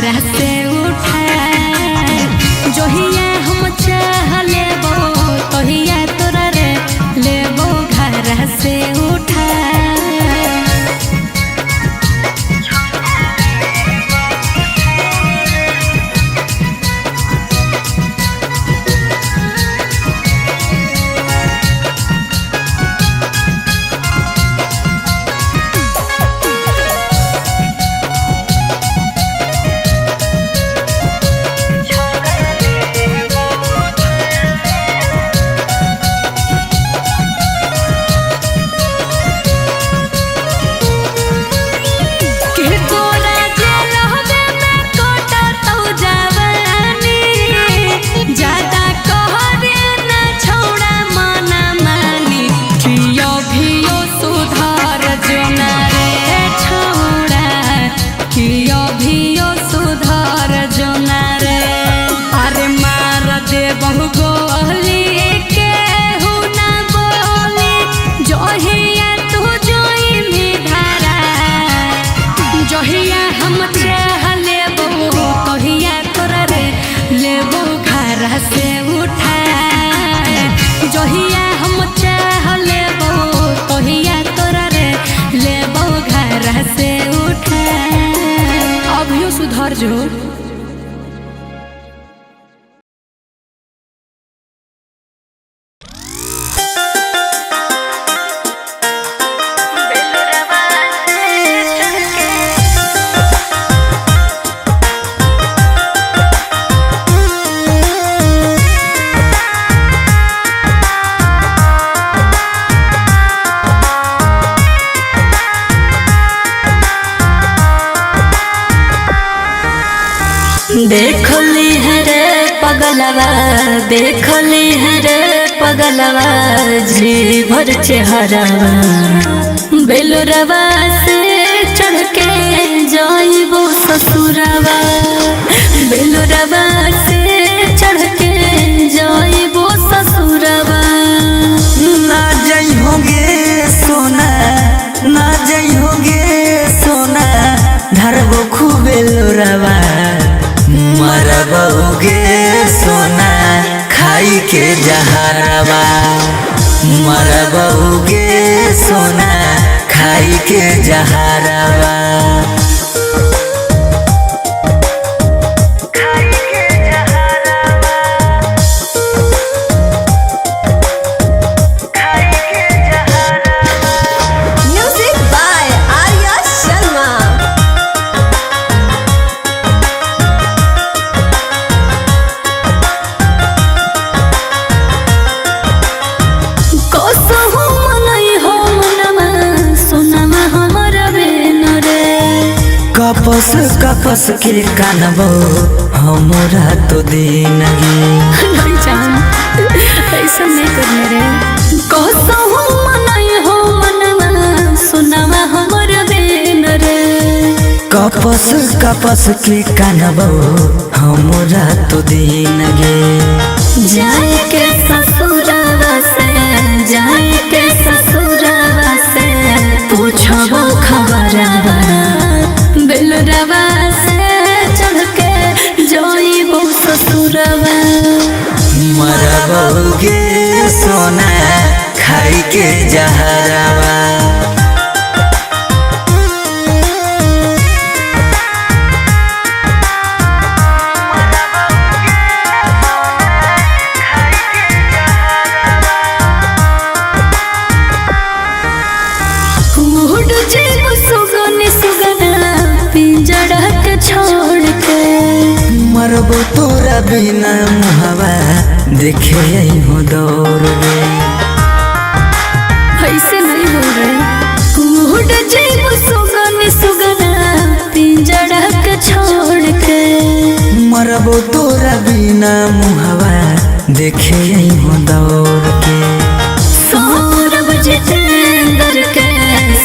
घर से उठा जोहिया हम चाह लेबो तोहिया तोरा रे लेबो घर से उठा। सुधर जो देखली है रे पगलवा देखली है रे पगलवा जी भर चेहरवा बेलुरवा से चढ़ के जाइबो ससुरवा बेलुरवा से चढ़ के जाइबो ससुरवा। ना जाइहोगे सोना ना जाइहोगे सोना धरबो खूबे लोरवा मरबोगे सोना खाई के जहरवा मरबोगे सोना खाई के जहरवा। कपस कपस के कानबो हमरा तो दिन नहीं जान ऐसा नहीं करने रे कहता हूँ मनाई हो मनवा सुनावा हमरा बेन रे। कपस कपस के कानबो हमरा तो दिन जाए के ससुरवा से जाए के ससुरवा से पूछबो खबरवा बेलुरवा से चढ़ के जाइबो ससुरवा मरबोगे सोना खाई के जहरवा। मरबो तोरा बिना मुहवा देखे हो दौड़ रे ऐसे नहीं हो रहे उड़ जीव सुगन सुगना पिंजड़ा के छोड़ के मरबो तोरा बिना मुहवा देखे हो दौड़ के। सौरभ जितेंद्र के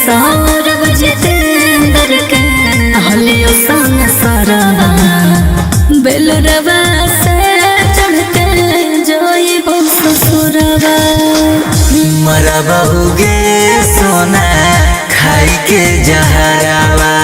सौरभ जितेंद्र के हलियो संग सरवा बेलुरवा से चढ़ के जाइबो ससुरवा मरबोगे सोना खाई के जहरवा।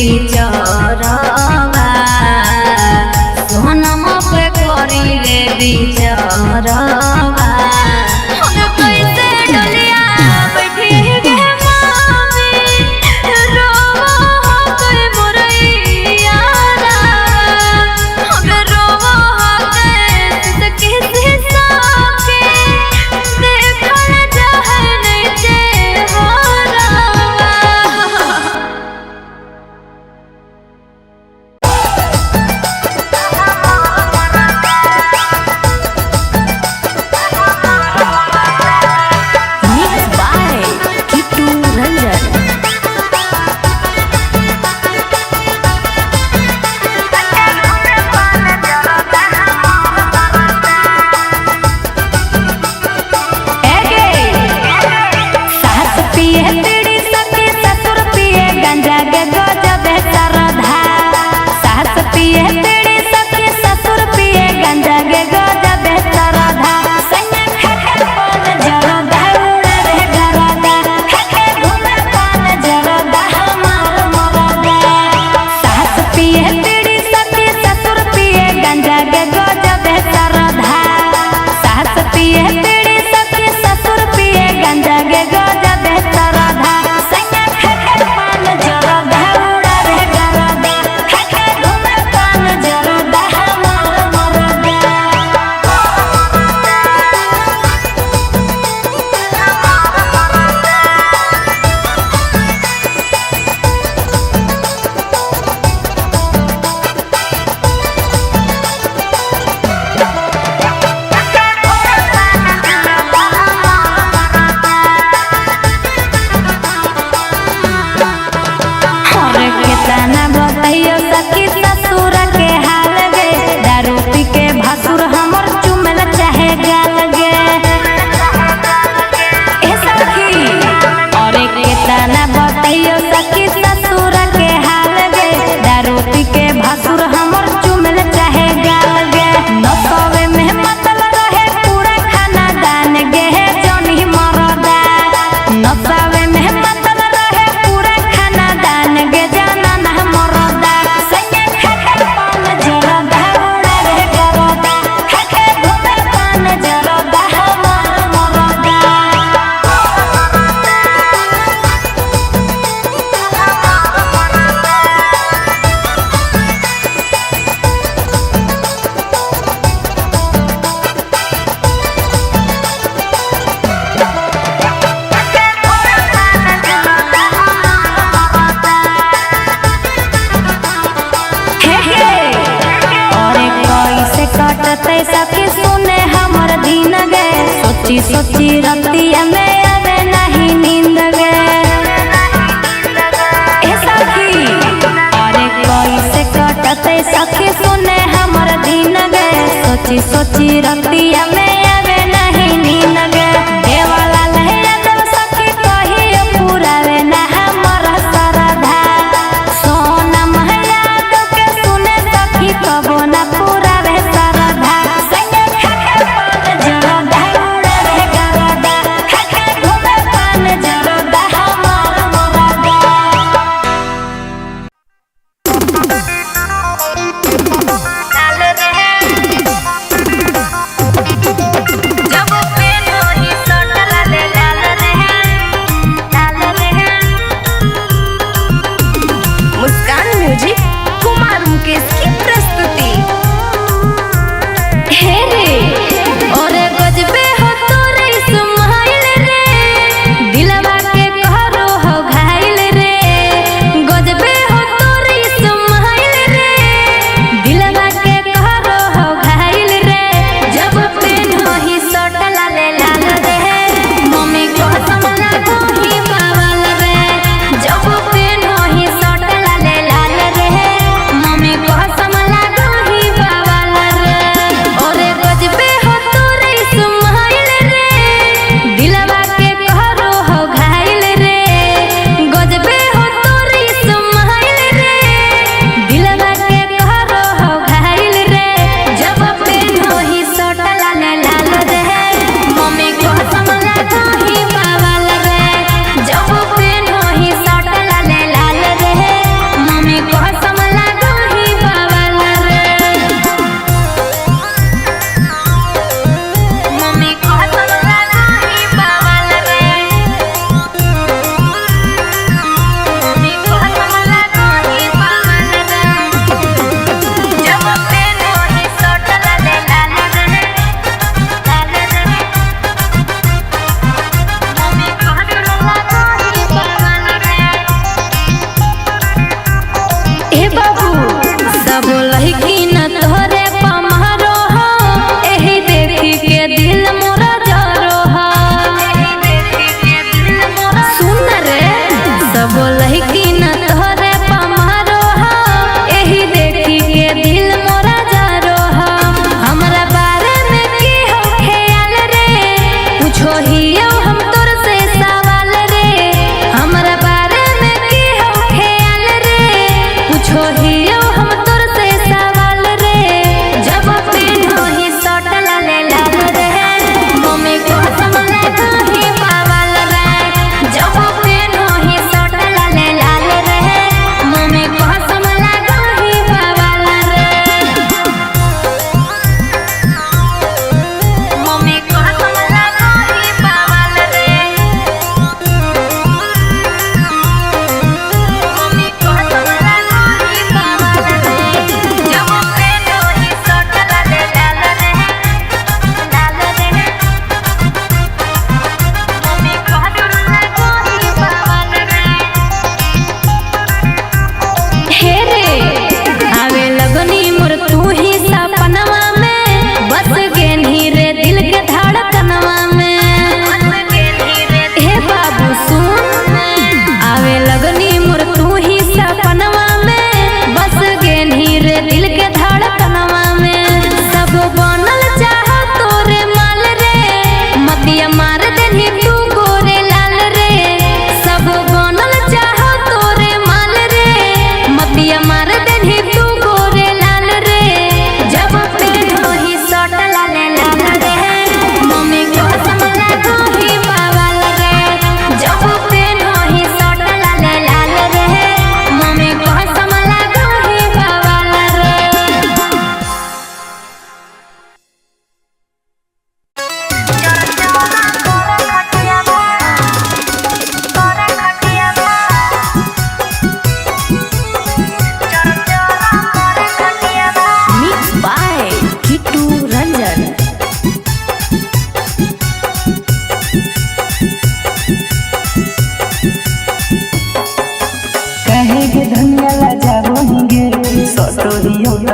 बिचारवा सोनम पे करिले बिचारवा कैसे डलिया बैठी गे मामी रोवा के मोरैया हम रोवा के किसी साके देखल जाए नहीं जे हो रवा।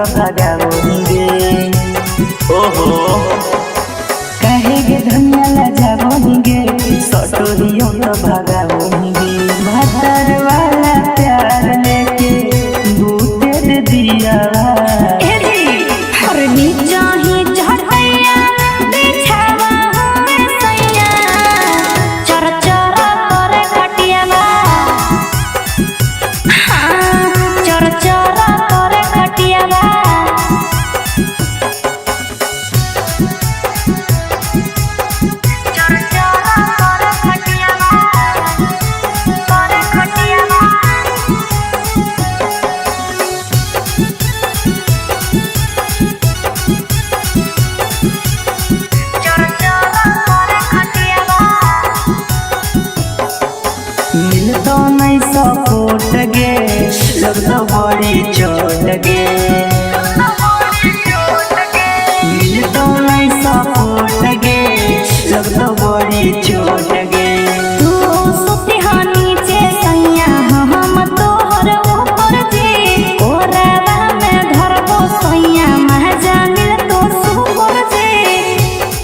तो भगाओगे। ओहो कहेगे धनिया लजाओगे, सटोरियो तो भगाओगे। भतर वाला प्यार लेके बूते दे दिया। मिल तो नहीं सपोर्ट गे, लग तो बड़ी चोट गे। मिल तो नहीं सपोर्ट गे, लग तो बड़ी चोट गे। तू सुतिहानी चे सैया हम तोहर ऊपर जी, ओरवा में धरबो सैया महजानिल तो सुपर जी।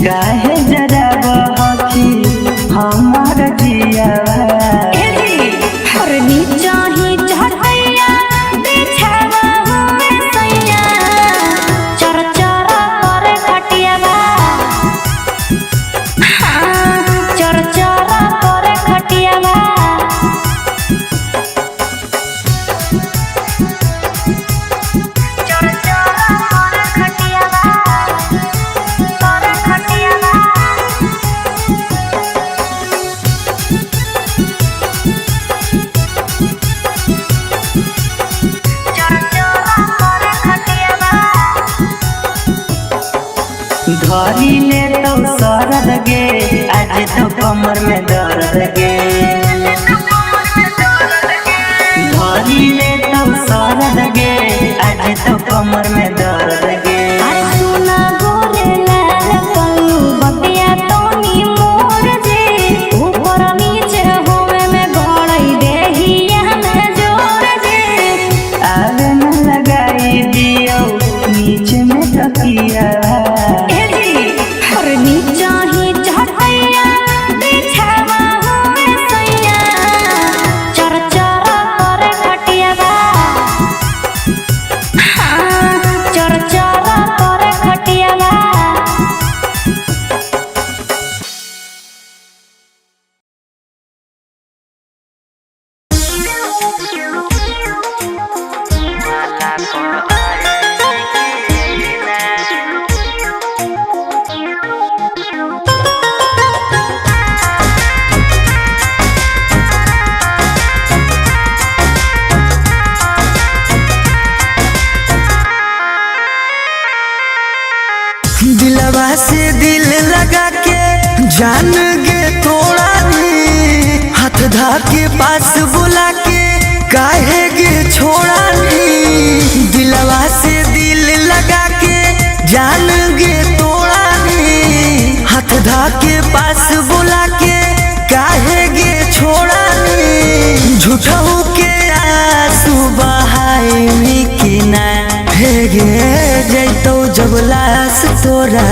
काहे जरा बहकी हमार जिया। धरी ले तो सरद गे, आज तो कमर में दर्द गे। धरी ले तो सरद गे, आज तो कमर में दर्द गे। आवे न लगाई दियो नीचे में तकिया। दिलवा से दिल लगा के जान गे तोड़ा नी, हाथ धा के पास बुला के काहे गे छोड़ा नी। दिलवा से दिल लगा के जान गे तोड़ा नी, हाथ धा के पास बुला के काहे गे छोड़ा नी। झूठा के आंसू बहाई कि ना गे जैतो जब लाश तोरा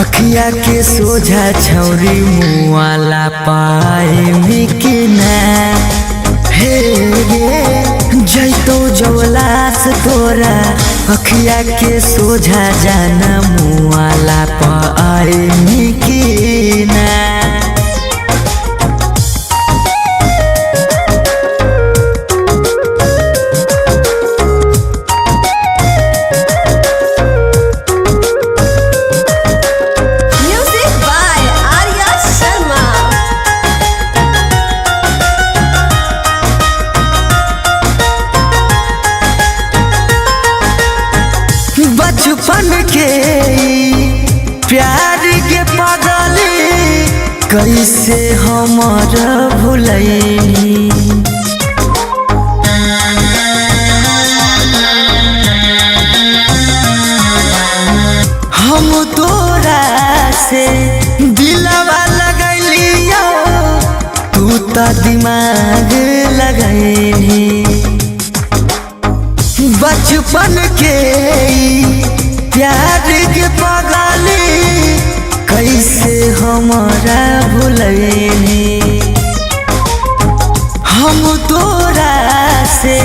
अखिया के सोझा छौरी मुआला पाए कि ना। हे गे जैतो जब लाश तोरा अखिया के सोझा जाना मुआला पाए कि ना। बचपन के प्यार के पागली कैसे हमर भुलैनी। हम तोरा से दिलवा लगैलियो, तू तो दिमाग लगैली। बचपन के प्यार के पगाली कैसे हमारा भुलैनी हम तोरा से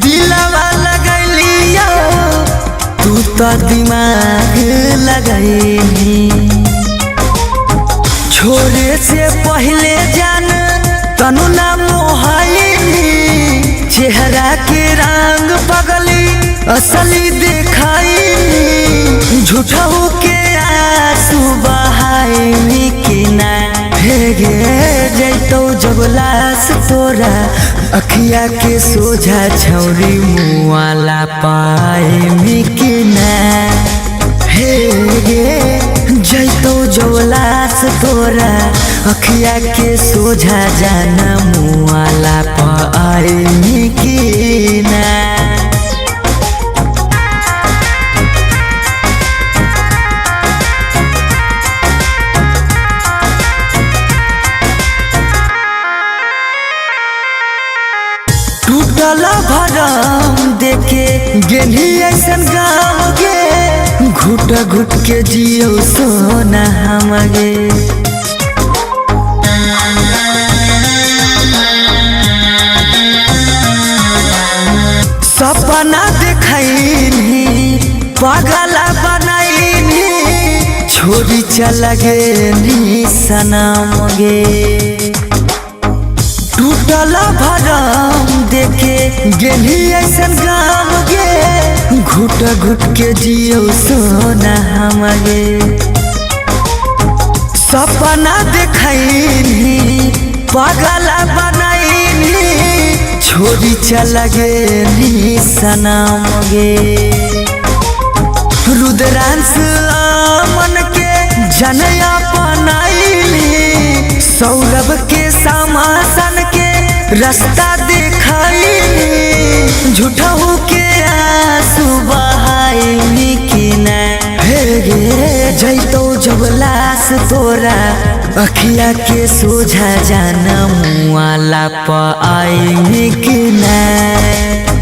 दिलवा लगलियो तू तो दिमाग लगैनी छोरे से पहले जान तनु ना मोहाइनी चेहरा के रंग पगली असली दिखाई झूठा के आंसू बहाई कि ना भेगे जैतो जब लाश तोरा अखिया के सोझा छौरी मुआला पाए कि ना भेगे जैतो जब लाश तोरा अखिया के सोझा जाना मुआला पाए कि ना टूटल भरम देखे गेली ऐसन गाँव गे घुट घुट के जियो सोना हम गे सपना देखैनी पागला बनैनी छोड़ी चल गेली सनम गे टूटल भरम देखे गेली ऐसन गाँव गे घुट घुट के जियो सोना हम गे सपना देखैनी पागला बनैनी छोड़ी चल गेली सनम गे रुद्रांश मन के जनया बनाईली सौरभ के समासन के रास्ता दिखाई झूठा के आंसू बहाई कि ना भेगे जैतो जब लाश तोरा अखिया के सोझा जाना मुआला पाई कि ना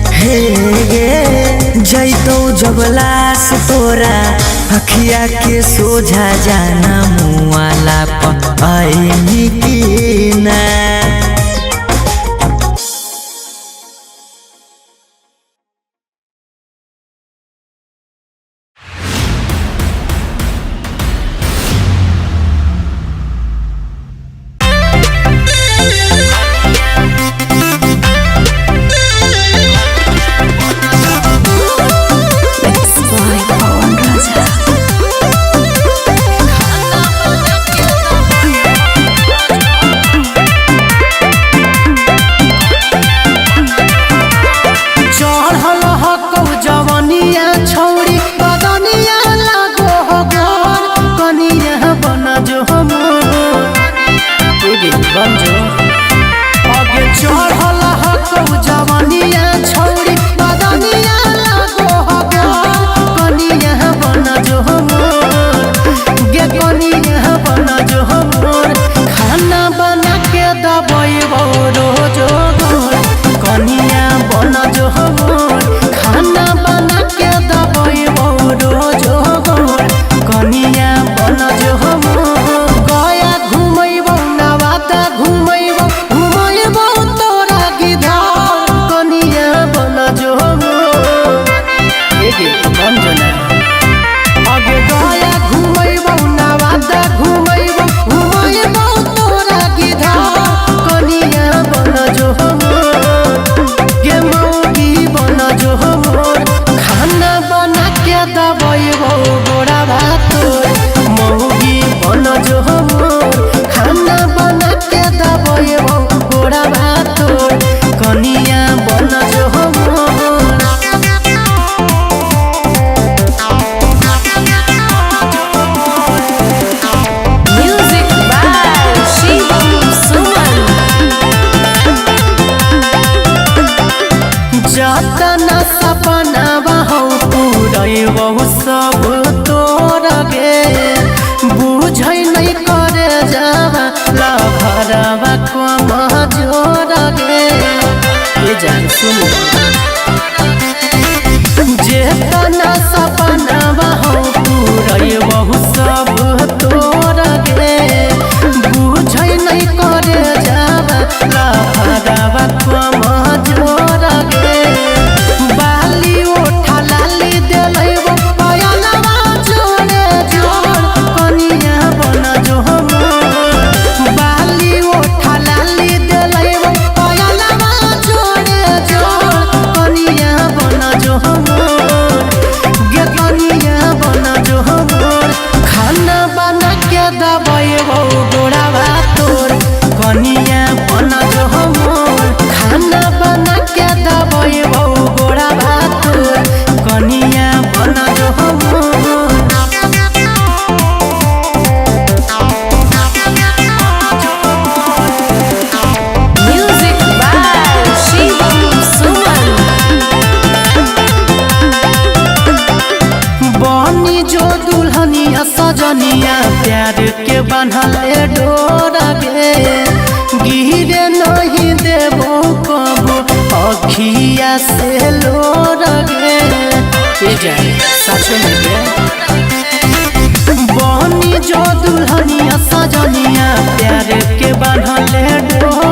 भेगे जैतो जब लाश तोरा अखिया के सोझा जाना मुआला पाई कि ना बांधले डोर गे गिरे नहीं देबो कबो अखिया से लोर गे सच में गे बनी जो दुल्हनिया सजनिया प्यार के बांधले डोर